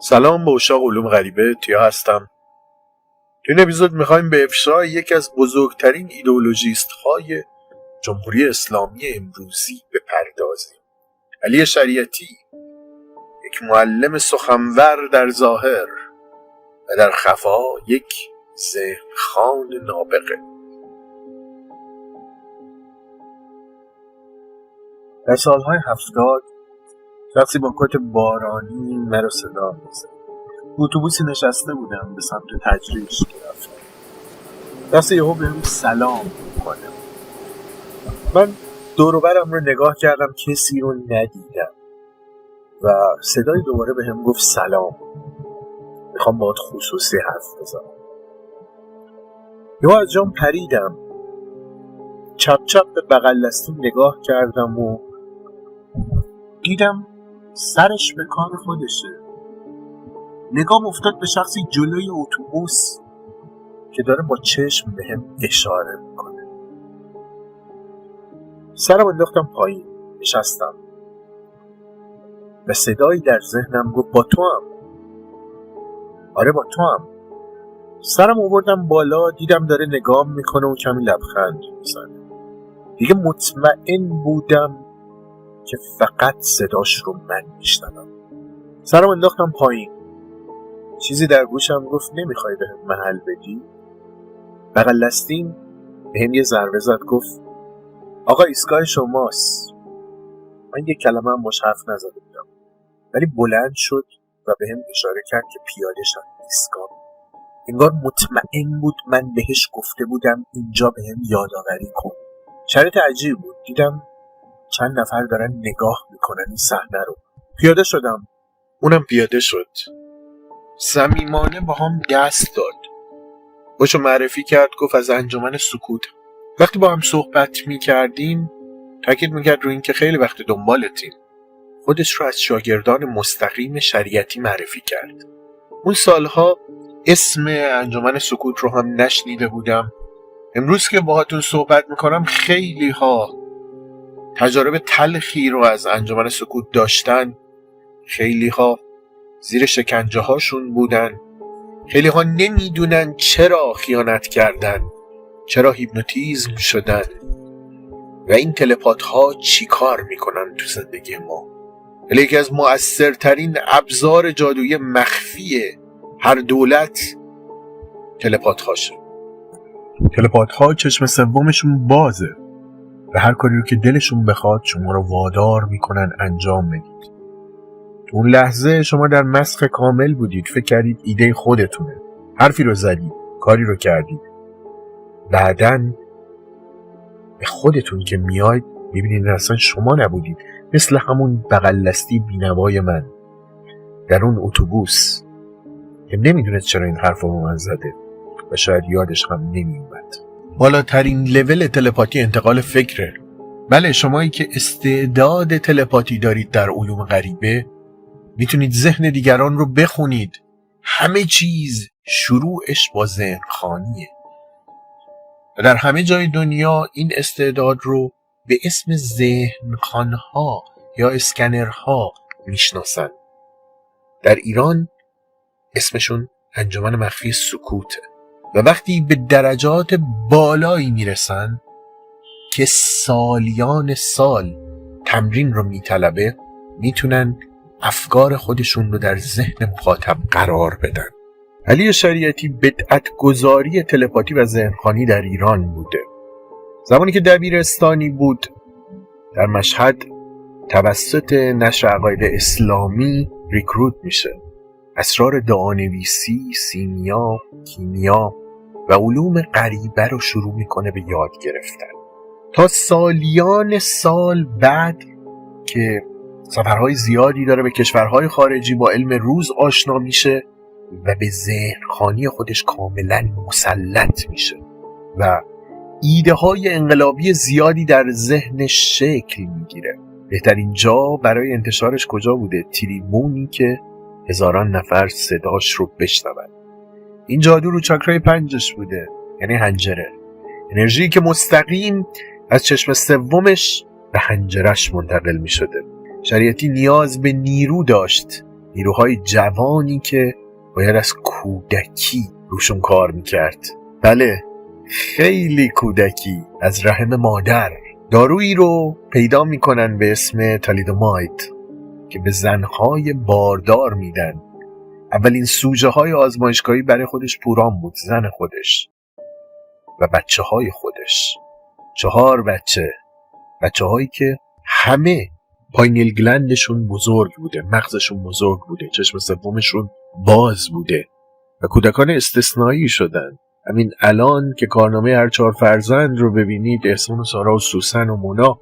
سلام به اشاق علوم غریبه، تیا هستم. تو این اپیزود میخوایم به افشای یکی از بزرگترین ایدئولوژیست های جمهوری اسلامی امروزی بپردازیم. علی شریعتی، یک معلم سخنور در ظاهر و در خفا یک ذهنخوان نابغه. در سالهای 70 شخصی با کت بارانی مرا صدا می‌زد. اتوبوسی نشسته بودم به سمت تجریش رفتم. دست یهو بهم سلام میکنه. من دور و برم رو نگاه کردم، کسی رو ندیدم و صدای دوباره بهم گفت سلام، میخوام باهات خصوصی حرف بزنم. یهو از جام پریدم، چپ چپ به بغل دستم نگاه کردم و دیدم سرش به کار خودشه. نگام افتاد به شخصی جلوی اتوبوس که داره با چشم بهم اشاره میکنه. سرم انداختم پایین، نشستم و صدایی در ذهنم گفت با تو هم. آره با تو هم. سرم آوردم بالا، دیدم داره نگام میکنه و کمی لبخند میزنه. دیگه مطمئن بودم که فقط صداش رو من میشنوم. سرم انداختم پایین، چیزی در گوشم گفت نمیخوای بهم محل بدی؟ بغل دستیم بهم یه ضربه زد، گفت آقا ایستگاه شماست. من یک کلمه هم باش حرف نزده بودم، ولی بلند شد و بهم اشاره کرد که پیاده شم ایستگاه. انگار مطمئن بود من بهش گفته بودم اینجا بهم یادآوری کن. شرایط عجیب بود. دیدم چند نفر دارن نگاه میکنن این صحنه رو. پیاده شدم، اونم پیاده شد. صمیمانه با هم دست داد، باشو معرفی کرد، گفت از انجمن سکوت. وقتی با هم صحبت میکردیم تاکید میکرد رو این که خیلی وقت دنبالتیم. خودش رو از شاگردان مستقیم شریعتی معرفی کرد. اون سالها اسم انجمن سکوت رو هم نشنیده بودم. امروز که باهاتون صحبت میکنم خیلی ها تجارب تلخی رو از انجمن سکوت داشتن، خیلی ها زیر شکنجه هاشون بودن، خیلی ها نمیدونن چرا خیانت کردن، چرا هیپنوتیزم شدن و این تلپات ها چی کار میکنن تو زندگی ما. ولی یکی از مؤثرترین ابزار جادویی مخفی هر دولت تلپات هاشه. تلپات ها چشم سومشون بازه و هر کاری رو که دلشون بخواد شما رو وادار میکنن انجام بدید. تو اون لحظه شما در مسخ کامل بودید، فکر کردید ایده خودتونه، حرفی رو زدید، کاری رو کردید. بعدن به خودتون که میاید میبینید اصلا شما نبودید، مثل همون بغل دستی بینوای من در اون اتوبوس که نمیدونه چرا این حرف رو من زده و شاید یادش هم نمیومد. بالاترین لول تلپاتی انتقال فکره. بله، شمایی که استعداد تلپاتی دارید در علوم غریبه میتونید ذهن دیگران رو بخونید. همه چیز شروعش با ذهن خوانیه و در همه جای دنیا این استعداد رو به اسم ذهن خوانها یا اسکنرها میشناسن. در ایران اسمشون انجمن مخفی سکوته و وقتی به درجات بالایی میرسن که سالیان سال تمرین رو میطلبه، میتونن افکار خودشون رو در ذهن مخاطب قرار بدن. علی شریعتی بدعت گذاری تلپاتی و ذهنخوانی در ایران بوده. زمانی که دبیرستانی بود در مشهد توسط نشر عقاید اسلامی ریکروت میشه. اسرار دعانویسی، سیمیا، کیمیا و علوم غریبه رو شروع میکنه به یاد گرفتن. تا سالیان سال بعد که سفرهای زیادی داره به کشورهای خارجی با علم روز آشنا میشه و به ذهنخوانی خودش کاملا مسلط میشه و ایده های انقلابی زیادی در ذهنش شکل میگیره. بهترین جا برای انتشارش کجا بوده؟ تریبونی که هزاران نفر صداش رو بشنون. این جادو رو چاکرای پنجش بوده، یعنی حنجره. انرژی که مستقیم از چشم سومش به حنجرش منتقل می شده. شریعتی نیاز به نیرو داشت نیروهای جوانی که باید از کودکی روشون کار میکرد. بله، خیلی کودکی، از رحم مادر. دارویی رو پیدا میکنن به اسم تالیدوماید که به زنهای باردار میدن. اولین سوژه های آزمایشگاهی برای خودش پوران بود، زن خودش و بچه های خودش. 4 بچه هایی که همه پاینیل گلندشون بزرگ بوده، مغزشون بزرگ بوده، چشم سومشون باز بوده و کودکان استثنایی شدن. همین الان که کارنامه هر 4 فرزند رو ببینید، احسان و سارا و سوسن و مونا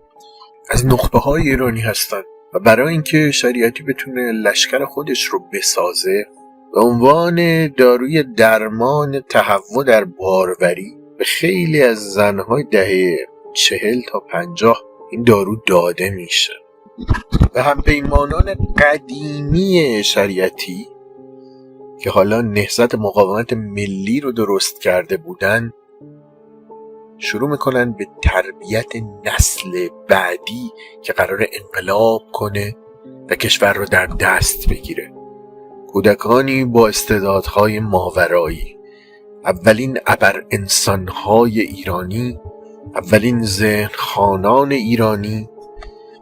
از نخبه های ایرانی هستن و برای اینکه شریعتی بتونه لشکر خودش رو بسازه، به عنوان داروی درمان تهوع در باروری به خیلی از زنهای دهه 40 تا 50 این دارو داده میشه. و همپیمانان قدیمی شریعتی که حالا نهضت مقاومت ملی رو درست کرده بودن، شروع میکنن به تربیت نسل بعدی که قرار انقلاب کنه و کشور رو در دست بگیره. کودکانی با استعدادهای ماورایی، اولین ابر انسانهای ایرانی، اولین ذهنخوانان ایرانی،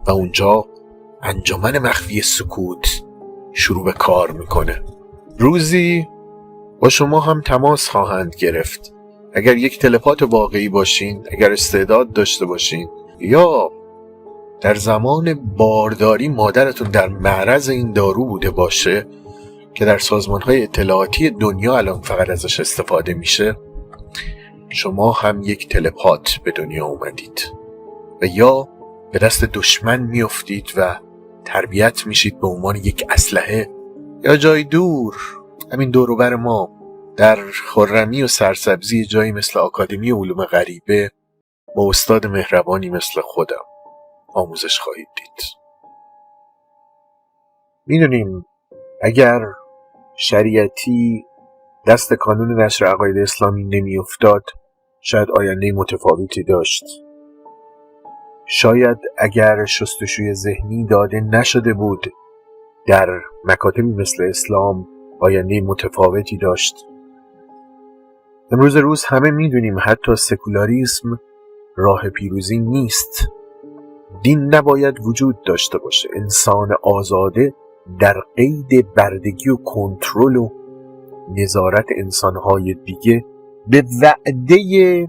و اونجا انجمن مخفی سکوت شروع به کار میکنه. روزی با شما هم تماس خواهند گرفت. اگر یک تلپات واقعی باشین، اگر استعداد داشته باشین، یا در زمان بارداری مادرتون در معرض این دارو بوده باشه که در سازمان‌های اطلاعاتی دنیا الان فقط ازش استفاده میشه، شما هم یک تلپات به دنیا اومدید و یا به دست دشمن میافتید و تربیت میشید به عنوان یک اسلحه، یا جای دور همین دور و بر ما در خرمی و سرسبزی جایی مثل آکادمی علوم غریبه با استاد مهربانی مثل خودم آموزش خواهید دید. میدونیم اگر شریعتی دست کانون نشر عقاید اسلامی نمی افتاد، شاید آینده متفاوتی داشت. شاید اگر شستشوی ذهنی داده نشده بود، در مکاتبی مثل اسلام آینده متفاوتی داشت. امروز روز همه میدونیم حتی سکولاریسم راه پیروزی نیست. دین نباید وجود داشته باشه. انسان آزاده در قید بردگی و کنترل و نظارت انسانهای دیگه به وعده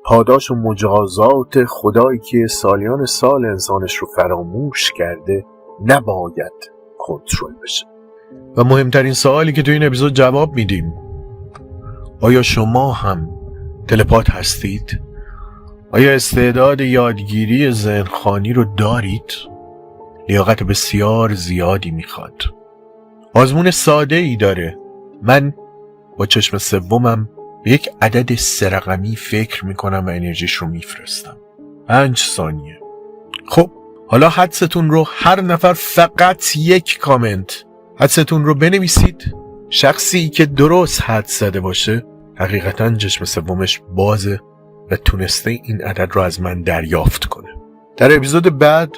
پاداش و مجازات خدایی که سالیان سال انسانش رو فراموش کرده نباید کنترل بشه. و مهمترین سوالی که تو این اپیزود جواب میدیم، آیا شما هم تلپات هستید؟ آیا استعداد یادگیری ذهنخوانی رو دارید؟ لیاقت بسیار زیادی میخواد. آزمون ساده ای داره. من با چشم سومم به یک عدد 3 رقمی فکر میکنم و انرژیش رو میفرستم. 5 ثانیه. خب حالا حدستون رو هر نفر فقط یک کامنت حدستون رو بنویسید. شخصی که درست حدس زده باشه حقیقتا چشم سومش بازه و تونسته این عدد رو از من دریافت کنه. در اپیزود بعد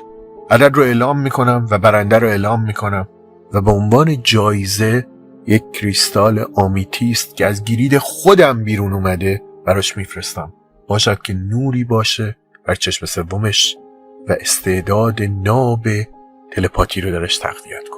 عدد رو اعلام میکنم و برنده رو اعلام میکنم و به عنوان جایزه یک کریستال آمیتیست که از گرید خودم بیرون اومده براش میفرستم. باشد که نوری باشه بر چشم سومش و استعداد ناب تلپاتی رو درش تقویت کنه.